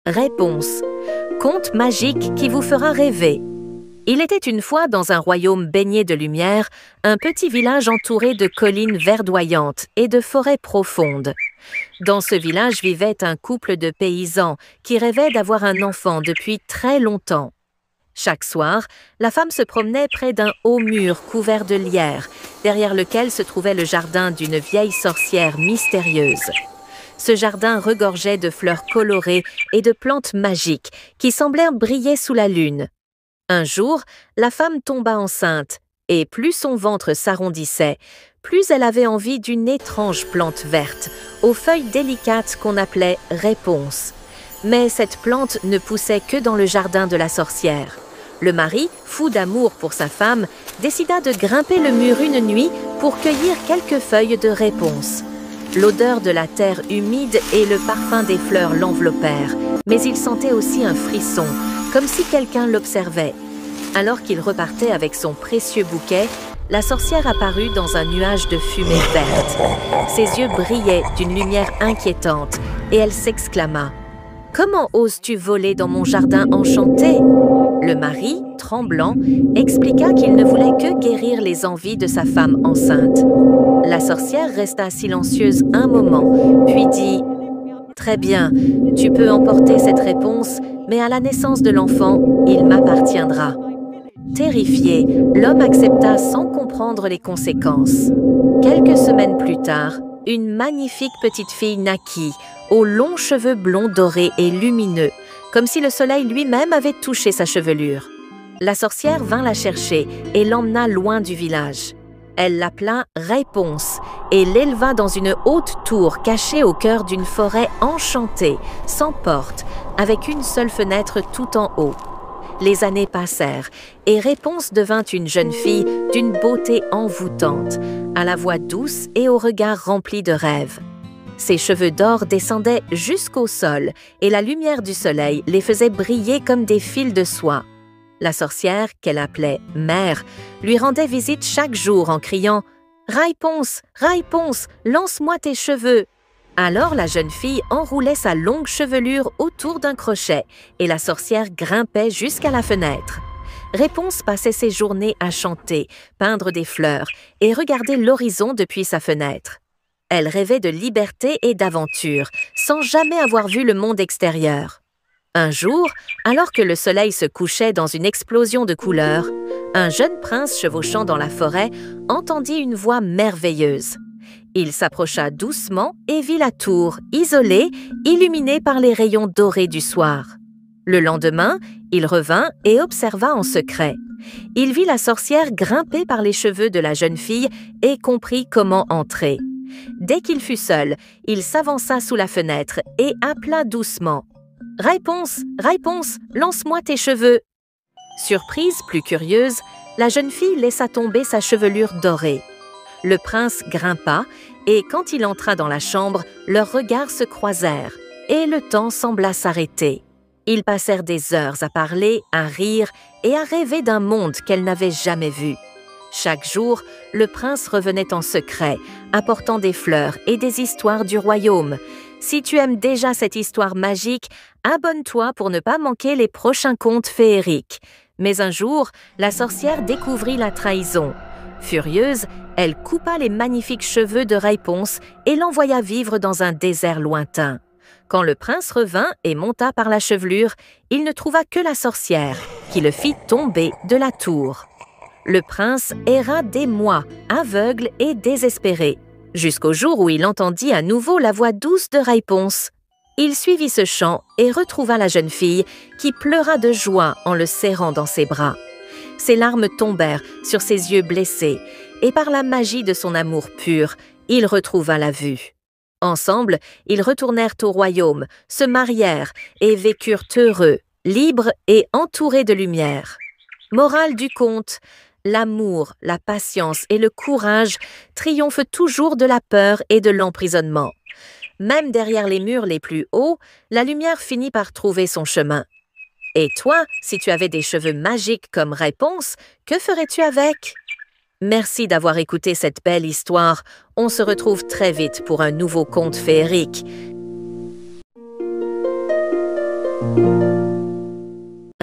Réponse. Conte magique qui vous fera rêver. Il était une fois dans un royaume baigné de lumière, un petit village entouré de collines verdoyantes et de forêts profondes. Dans ce village vivait un couple de paysans qui rêvaient d'avoir un enfant depuis très longtemps. Chaque soir, la femme se promenait près d'un haut mur couvert de lierre, derrière lequel se trouvait le jardin d'une vieille sorcière mystérieuse. Ce jardin regorgeait de fleurs colorées et de plantes magiques qui semblèrent briller sous la lune. Un jour, la femme tomba enceinte, et plus son ventre s'arrondissait, plus elle avait envie d'une étrange plante verte, aux feuilles délicates qu'on appelait réponse. Mais cette plante ne poussait que dans le jardin de la sorcière. Le mari, fou d'amour pour sa femme, décida de grimper le mur une nuit pour cueillir quelques feuilles de réponse. L'odeur de la terre humide et le parfum des fleurs l'enveloppèrent, mais il sentait aussi un frisson, comme si quelqu'un l'observait. Alors qu'il repartait avec son précieux bouquet, la sorcière apparut dans un nuage de fumée verte. Ses yeux brillaient d'une lumière inquiétante et elle s'exclama « Comment oses-tu voler dans mon jardin enchanté ?» Le mari, tremblant, expliqua qu'il ne voulait que guérir les envies de sa femme enceinte. La sorcière resta silencieuse un moment, puis dit « Très bien, tu peux emporter cette réponse, mais à la naissance de l'enfant, il m'appartiendra. » Terrifié, l'homme accepta sans comprendre les conséquences. Quelques semaines plus tard, une magnifique petite fille naquit, aux longs cheveux blonds dorés et lumineux, comme si le soleil lui-même avait touché sa chevelure. La sorcière vint la chercher et l'emmena loin du village. Elle l'appela Réponse et l'éleva dans une haute tour cachée au cœur d'une forêt enchantée, sans porte, avec une seule fenêtre tout en haut. Les années passèrent et Réponse devint une jeune fille d'une beauté envoûtante, à la voix douce et au regard rempli de rêves. Ses cheveux d'or descendaient jusqu'au sol et la lumière du soleil les faisait briller comme des fils de soie. La sorcière, qu'elle appelait Mère, lui rendait visite chaque jour en criant « Réponse, Réponse, lance-moi tes cheveux !» Alors la jeune fille enroulait sa longue chevelure autour d'un crochet et la sorcière grimpait jusqu'à la fenêtre. Réponse passait ses journées à chanter, peindre des fleurs et regarder l'horizon depuis sa fenêtre. Elle rêvait de liberté et d'aventure, sans jamais avoir vu le monde extérieur. Un jour, alors que le soleil se couchait dans une explosion de couleurs, un jeune prince chevauchant dans la forêt entendit une voix merveilleuse. Il s'approcha doucement et vit la tour, isolée, illuminée par les rayons dorés du soir. Le lendemain, il revint et observa en secret. Il vit la sorcière grimper par les cheveux de la jeune fille et comprit comment entrer. Dès qu'il fut seul, il s'avança sous la fenêtre et appela doucement « Réponse, Réponse, lance-moi tes cheveux !» Surprise, plus curieuse, la jeune fille laissa tomber sa chevelure dorée. Le prince grimpa et quand il entra dans la chambre, leurs regards se croisèrent et le temps sembla s'arrêter. Ils passèrent des heures à parler, à rire et à rêver d'un monde qu'elle n'avait jamais vu. Chaque jour, le prince revenait en secret, apportant des fleurs et des histoires du royaume. Si tu aimes déjà cette histoire magique, abonne-toi pour ne pas manquer les prochains contes féeriques. Mais un jour, la sorcière découvrit la trahison. Furieuse, elle coupa les magnifiques cheveux de Réponse et l'envoya vivre dans un désert lointain. Quand le prince revint et monta par la chevelure, il ne trouva que la sorcière, qui le fit tomber de la tour. Le prince erra des mois, aveugle et désespéré, jusqu'au jour où il entendit à nouveau la voix douce de Réponse. Il suivit ce chant et retrouva la jeune fille, qui pleura de joie en le serrant dans ses bras. Ses larmes tombèrent sur ses yeux blessés, et par la magie de son amour pur, il retrouva la vue. Ensemble, ils retournèrent au royaume, se marièrent et vécurent heureux, libres et entourés de lumière. Morale du conte, l'amour, la patience et le courage triomphent toujours de la peur et de l'emprisonnement. Même derrière les murs les plus hauts, la lumière finit par trouver son chemin. Et toi, si tu avais des cheveux magiques comme Réponse, que ferais-tu avec? Merci d'avoir écouté cette belle histoire. On se retrouve très vite pour un nouveau conte féerique.